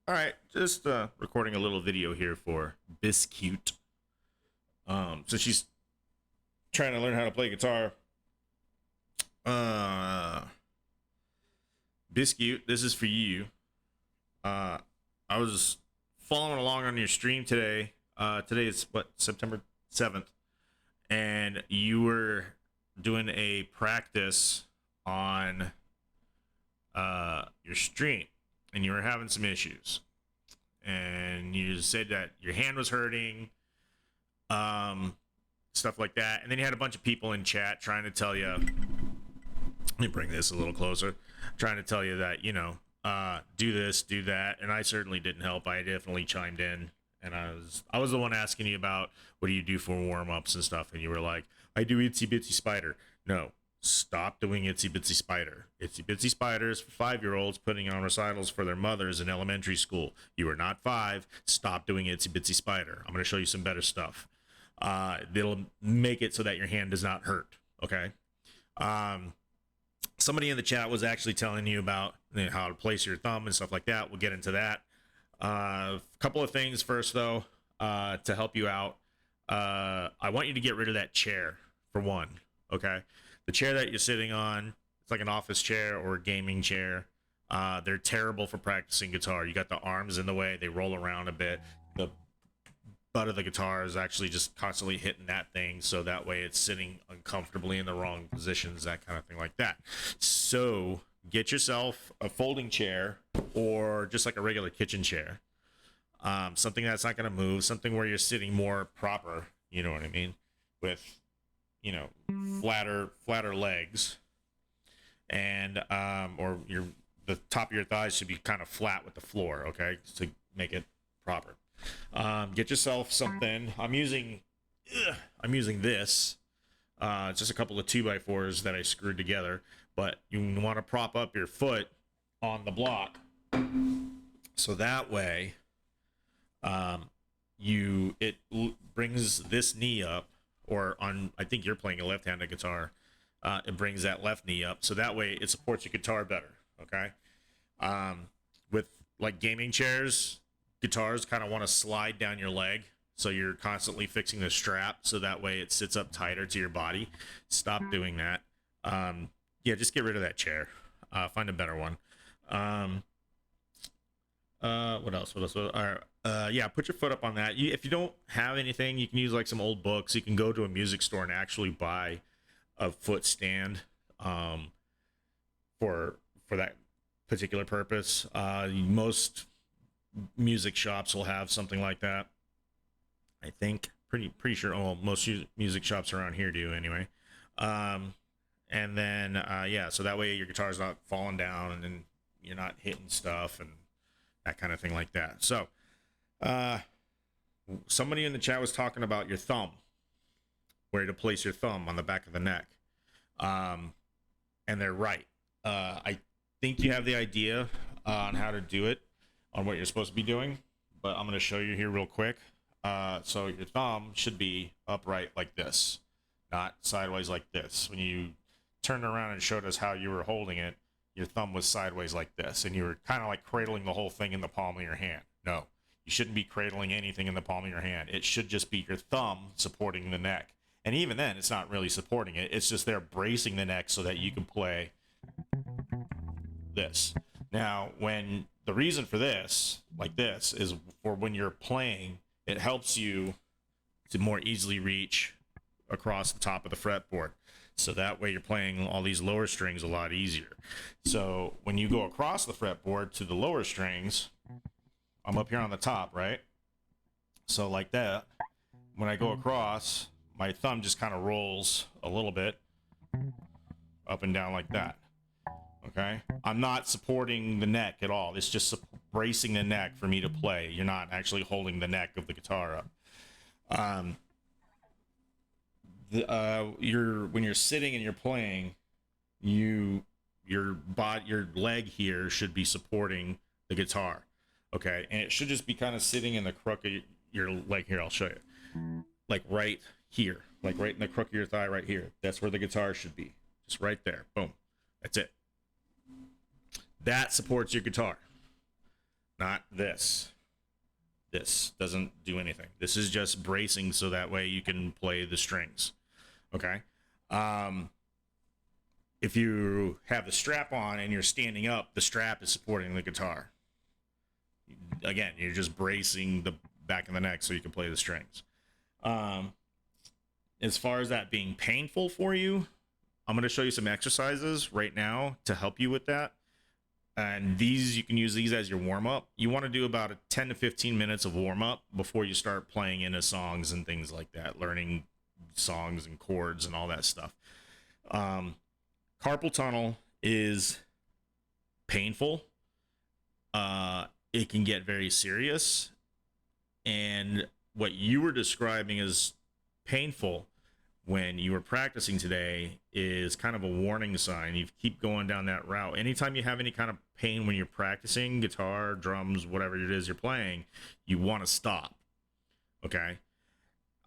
All right, just recording a little video here for Bisscute. So she's trying to learn how to play guitar. Uh, Bisscute, this is for you. I was following along on your stream today. Today is what, September 7th, and you were doing a practice on your stream, and you were having some issues, and you said that your hand was hurting, stuff like that. And then you had a bunch of people in chat trying to tell you, let me bring this a little closer, trying to tell you that, do this, do that. And I certainly didn't help. I definitely chimed in, and I was the one asking you about what do you do for warm-ups and stuff, and you were like, I do Itsy Bitsy Spider. No, stop doing Itsy Bitsy Spider. Itsy Bitsy Spiders for 5-year-olds putting on recitals for their mothers in elementary school. You are not 5. Stop doing Itsy Bitsy Spider. I'm going to show you some better stuff. That'll make it so that your hand does not hurt. Okay. Somebody in the chat was actually telling you about how to place your thumb and stuff like that. We'll get into that. A couple of things first, though, to help you out. I want you to get rid of that chair, for one. Okay. The chair that you're sitting on, it's like an office chair or a gaming chair. They're terrible for practicing guitar. You got the arms in the way. They roll around a bit. The butt of the guitar is actually just constantly hitting that thing, so that way it's sitting uncomfortably in the wrong positions, that kind of thing like that. So get yourself a folding chair or just like a regular kitchen chair. Something that's not going to move, something where you're sitting more proper, you know what I mean, with flatter legs, and or the top of your thighs should be kind of flat with the floor, okay, to make it proper. Get yourself something. I'm using this. It's just a couple of 2x4s that I screwed together, but you want to prop up your foot on the block, so that way it brings this knee up, or on, I think you're playing a left-handed guitar, it brings that left knee up, so that way it supports your guitar better. Okay. With like gaming chairs, guitars kind of want to slide down your leg, so you're constantly fixing the strap so that way it sits up tighter to your body. Stop doing that. Yeah, just get rid of that chair. Find a better one. What else? All right. Yeah, put your foot up on that. If you don't have anything, you can use like some old books. You can go to a music store and actually buy a foot stand for that particular purpose. Most music shops will have something like that, I think. Pretty sure. Oh, most music shops around here do anyway. And then yeah, so that way your guitar's not falling down, and then you're not hitting stuff and that kind of thing like that. So somebody in the chat was talking about your thumb, where to place your thumb on the back of the neck, and they're right. I think you have the idea on how to do it, on what you're supposed to be doing, but I'm going to show you here real quick. So your thumb should be upright like this, not sideways like this. When you turned around and showed us how you were holding it, your thumb was sideways like this, and you were kind of like cradling the whole thing in the palm of your hand. No, you shouldn't be cradling anything in the palm of your hand. It should just be your thumb supporting the neck. And even then, it's not really supporting it. It's just there bracing the neck so that you can play this. Now, when the reason for this, like this, is for when you're playing, it helps you to more easily reach across the top of the fretboard. So that way you're playing all these lower strings a lot easier. So when you go across the fretboard to the lower strings, I'm up here on the top, right? So like that, when I go across, my thumb just kind of rolls a little bit up and down like that. Okay, I'm not supporting the neck at all. It's just bracing the neck for me to play. You're not actually holding the neck of the guitar up. When you're sitting and you're playing, your leg here should be supporting the guitar. Okay, and it should just be kind of sitting in the crook of your leg here. I'll show you, like right here, like right in the crook of your thigh, right here. That's where the guitar should be, just right there. Boom, that's it. That supports your guitar. not this. This doesn't do anything. This is just bracing so that way you can play the strings. Okay. Um, if you have the strap on and you're standing up, the strap is supporting the guitar. Again, you're just bracing the back of the neck so you can play the strings. As far as that being painful for you, I'm going to show you some exercises right now to help you with that. And these, you can use these as your warm up. You want to do about a 10 to 15 minutes of warm up before you start playing into songs and things like that, learning songs and chords and all that stuff. Carpal tunnel is painful. It can get very serious. And what you were describing as painful when you were practicing today is kind of a warning sign. You keep going down that route. Anytime you have any kind of pain when you're practicing guitar, drums, whatever it is you're playing, you want to stop. Okay.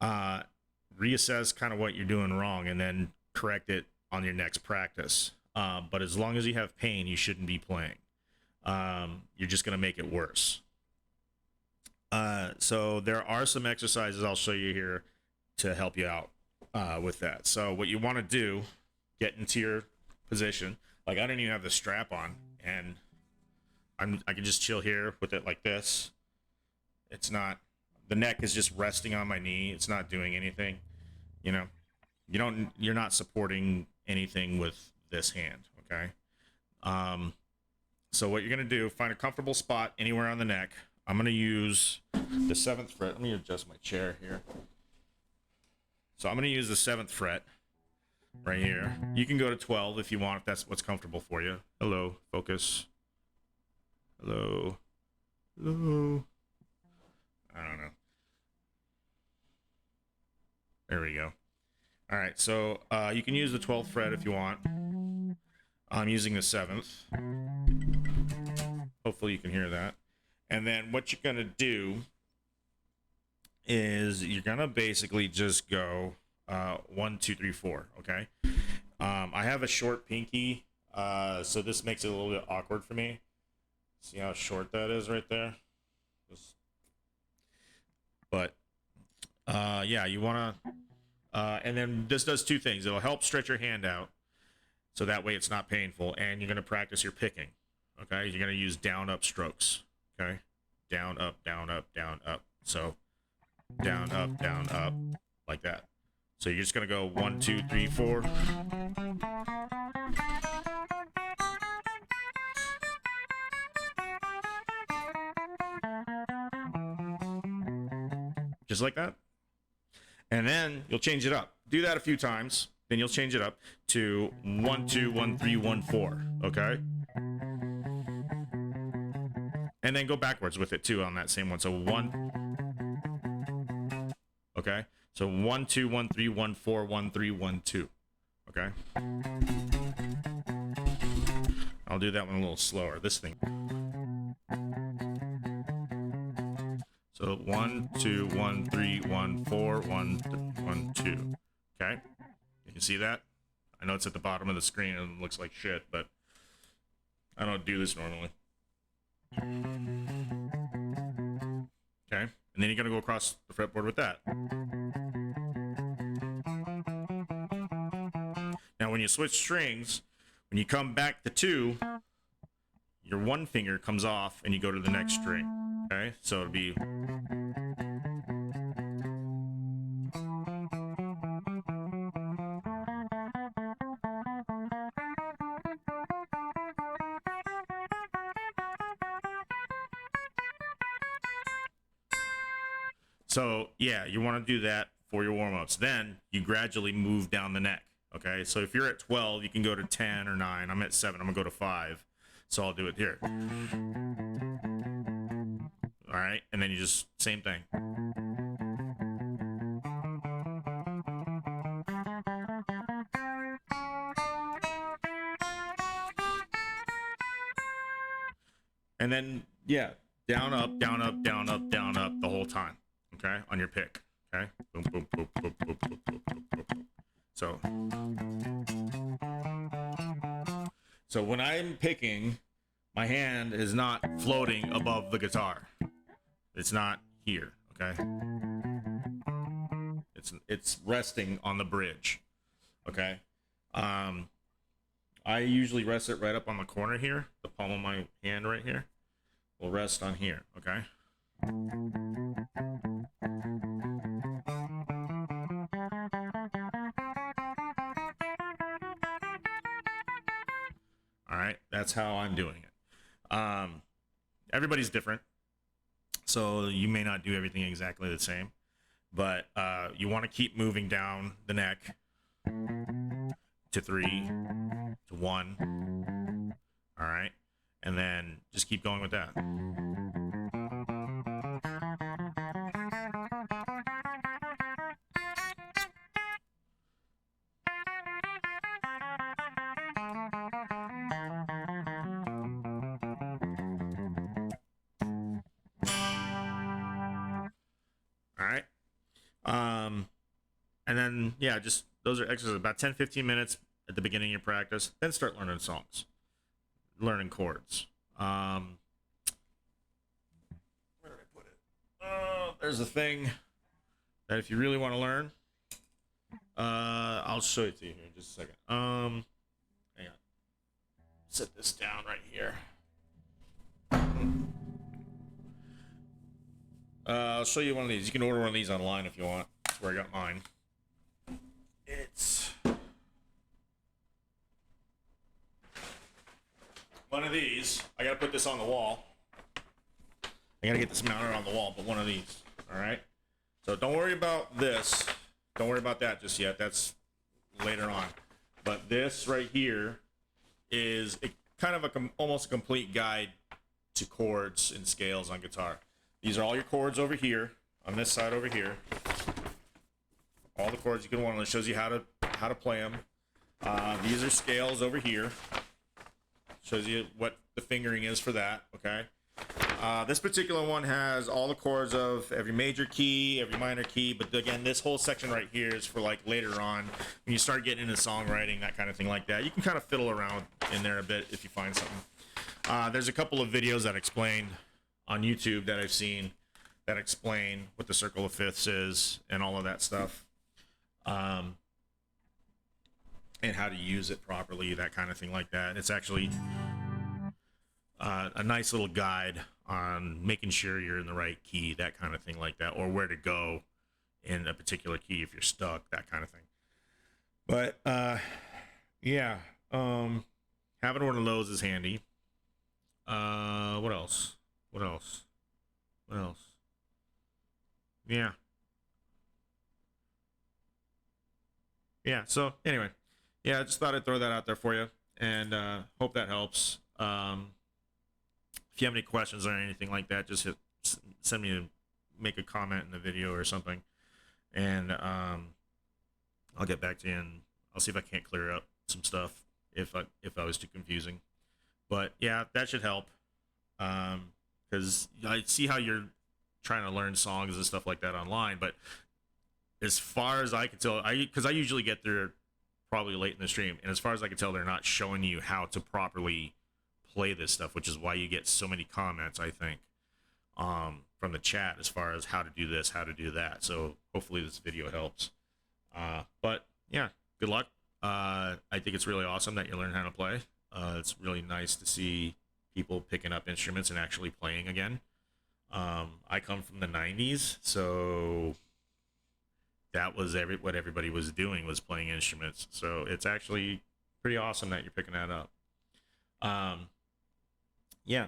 Reassess kind of what you're doing wrong and then correct it on your next practice. But as long as you have pain, you shouldn't be playing. You're just going to make it worse. So there are some exercises I'll show you here to help you out with that. So what you want to do, get into your position. Like I don't even have the strap on, and I can just chill here with it like this. It's not, the neck is just resting on my knee. It's not doing anything. You know, you're not supporting anything with this hand. Okay. So what you're gonna do, find a comfortable spot anywhere on the neck. I'm gonna use the 7th fret. Let me adjust my chair here. So I'm going to use the 7th fret right here. You can go to 12 if you want, if that's what's comfortable for you. Hello, focus. Hello. Hello. I don't know. There we go. All right, so you can use the 12th fret if you want. I'm using the 7th. Hopefully you can hear that. And then what you're going to do is you're gonna basically just go 1, 2, 3, 4. Okay. I have a short pinky, so this makes it a little bit awkward for me. See how short that is right there? But yeah, you wanna and then this does two things. It'll help stretch your hand out so that way it's not painful, and you're gonna practice your picking. Okay, you're gonna use down up strokes. Okay, down up, down up, down up. So down up, like that. So you're just gonna go 1, 2, 3, 4. Just like that. And then you'll change it up. Do that a few times. Then you'll change it up to 1, 2, 1, 3, 1, 4. Okay. And then go backwards with it too on that same one. So 1. Okay, so 1, 2, 1, 3, 1, 4, 1, 3, 1, 2. Okay, I'll do that one a little slower. This thing. So 1, 2, 1, 3, 1, 4, 1, 1, 2. Okay, you can see that. I know it's at the bottom of the screen and it looks like shit, but I don't do this normally. Okay, and then you're gonna go across the fretboard with that. Now, when you switch strings, when you come back to 2, your one finger comes off and you go to the next string. Okay, so it'll be. So yeah, you want to do that for your warm-ups. Then you gradually move down the neck. Okay, so if you're at 12, you can go to 10 or 9. I'm at 7. I'm gonna go to 5. So I'll do it here. All right, and then you just same thing. And then yeah, down up, down up, down up, down up the whole time. Okay, on your pick. Okay, boom, boom, boom, boom, boom, boom, boom, boom, boom, boom. So when I'm picking, my hand is not floating above the guitar. It's not here, okay? It's resting on the bridge, okay? I usually rest it right up on the corner here. The palm of my hand right here will rest on here, okay? All right, that's how I'm doing it. Everybody's different, so you may not do everything exactly the same, but you want to keep moving down the neck to 3 to 1. All right, and then just keep going with that. All right. And then, yeah, just those are exercises about 10-15 minutes at the beginning of your practice. Then start learning songs, learning chords. Where did I put it? Oh, there's a thing that if you really want to learn, I'll show it to you here in just a second. Hang on. Set this down right here. I'll show you one of these. You can order one of these online if you want. That's where I got mine. It's one of these. I gotta put this on the wall. I gotta get this mounted on the wall, but one of these. All right. So don't worry about this. Don't worry about that just yet. That's later on. But this right here is kind of almost a complete guide to chords and scales on guitar. These are all your chords over here on this side over here. All the chords you can want. It shows you how to play them. These are scales over here. Shows you what the fingering is for that. Okay. This particular one has all the chords of every major key, every minor key. But again, this whole section right here is for like later on when you start getting into songwriting, that kind of thing like that. You can kind of fiddle around in there a bit if you find something. There's a couple of videos that explain on YouTube that I've seen that explain what the circle of fifths is and all of that stuff. And how to use it properly, that kind of thing like that. It's actually a nice little guide on making sure you're in the right key, that kind of thing like that, or where to go in a particular key if you're stuck, that kind of thing. But yeah, having one of those is handy. What else? What else? What else? Yeah. Yeah, so anyway, yeah, I just thought I'd throw that out there for you, and hope that helps. If you have any questions or anything like that, just send me make a comment in the video or something, and I'll get back to you, and I'll see if I can't clear up some stuff if I was too confusing. But yeah, that should help, because I see how you're trying to learn songs and stuff like that online, but as far as I can tell, because I usually get there probably late in the stream, and as far as I can tell, they're not showing you how to properly play this stuff, which is why you get so many comments, I think, from the chat as far as how to do this, how to do that. So hopefully this video helps. But yeah, good luck. I think it's really awesome that you learn how to play. It's really nice to see people picking up instruments and actually playing again. I come from the 90s, so that was what everybody was doing, was playing instruments. So it's actually pretty awesome that you're picking that up. Yeah,